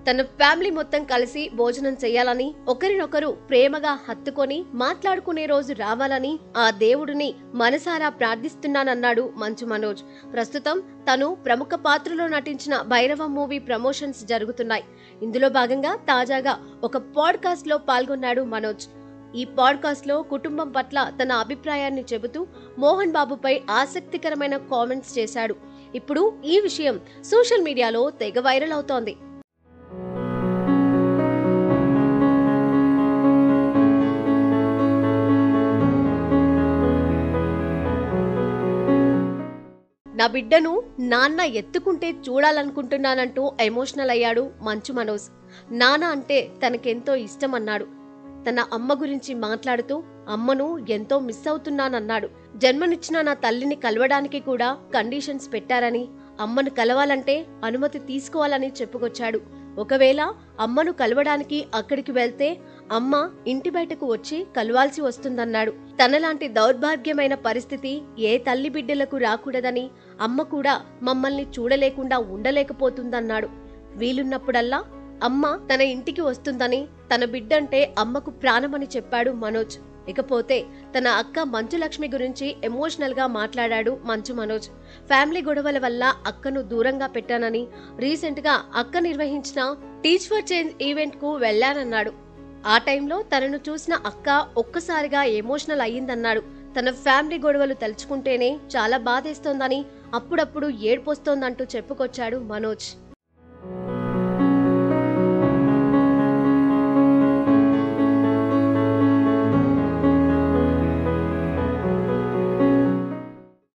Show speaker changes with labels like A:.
A: తన ఫ్యామిలీ మొత్తం కలిసి భోజనం చేయాలని, ఒకరినొకరు ప్రేమగా హత్తుకొని మాట్లాడుకునే రోజు రావాలని ఆ దేవుడిని మనసారా ప్రార్థిస్తున్నానన్నాడు మంచు మనోజ్. ప్రస్తుతం తను ప్రముఖ పాత్రలో నటించిన భైరవం మూవీ ప్రమోషన్స్ జరుగుతున్నాయి. ఇందులో భాగంగా తాజాగా ఒక పాడ్కాస్ట్ లో పాల్గొన్నాడు మనోజ్. ఈ పాడ్కాస్ట్ లో కుటుంబం పట్ల తన అభిప్రాయాన్ని చెబుతూ మోహన్ బాబుపై ఆసక్తికరమైన కామెంట్స్ చేశాడు. ఇప్పుడు ఈ విషయం సోషల్ మీడియాలో తెగ వైరల్ అవుతోంది. నా బిడ్డను నాన్న ఎత్తుకుంటే చూడాలనుకుంటున్నానంటూ ఎమోషనల్ అయ్యాడు మంచు మనోజ్. నాన్న అంటే తనకెంతో ఇష్టం అన్నాడు. తన అమ్మ గురించి మాట్లాడుతూ అమ్మను ఎంతో మిస్ అవుతున్నానన్నాడు. జన్మనిచ్చిన నా తల్లిని కలవడానికి కూడా కండిషన్స్ పెట్టారని, అమ్మను కలవాలంటే అనుమతి తీసుకోవాలని చెప్పుకొచ్చాడు. ఒకవేళ అమ్మను కలవడానికి అక్కడికి వెళ్తే అమ్మ ఇంటి బయటకు వచ్చి కలవాల్సి వస్తుందన్నాడు. తనలాంటి దౌర్భాగ్యమైన పరిస్థితి ఏ తల్లి బిడ్డలకు రాకూడదని, అమ్మ కూడా మమ్మల్ని చూడలేకుండా ఉండలేకపోతుందన్నాడు. వీలున్నప్పుడల్లా అమ్మ తన ఇంటికి వస్తుందని, తన బిడ్డంటే అమ్మకు ప్రాణమని చెప్పాడు మనోజ్. ఇకపోతే తన అక్క మంచు లక్ష్మి గురించి ఎమోషనల్ గా మాట్లాడాడు మంచు మనోజ్. ఫ్యామిలీ గొడవల వల్ల అక్కను దూరంగా పెట్టానని, రీసెంట్ గా అక్క నిర్వహించిన టీచ్ ఫర్ చేంజ్ ఈవెంట్ కు వెళ్లానన్నాడు. ఆ టైంలో తనను చూసిన అక్క ఒక్కసారిగా ఎమోషనల్ అయ్యిందన్నాడు. తన ఫ్యామిలీ గొడవలు తలుచుకుంటేనే చాలా బాధేస్తోందని, అప్పుడప్పుడు ఏడ్పొస్తోందంటూ చెప్పుకొచ్చాడు మనోజ్.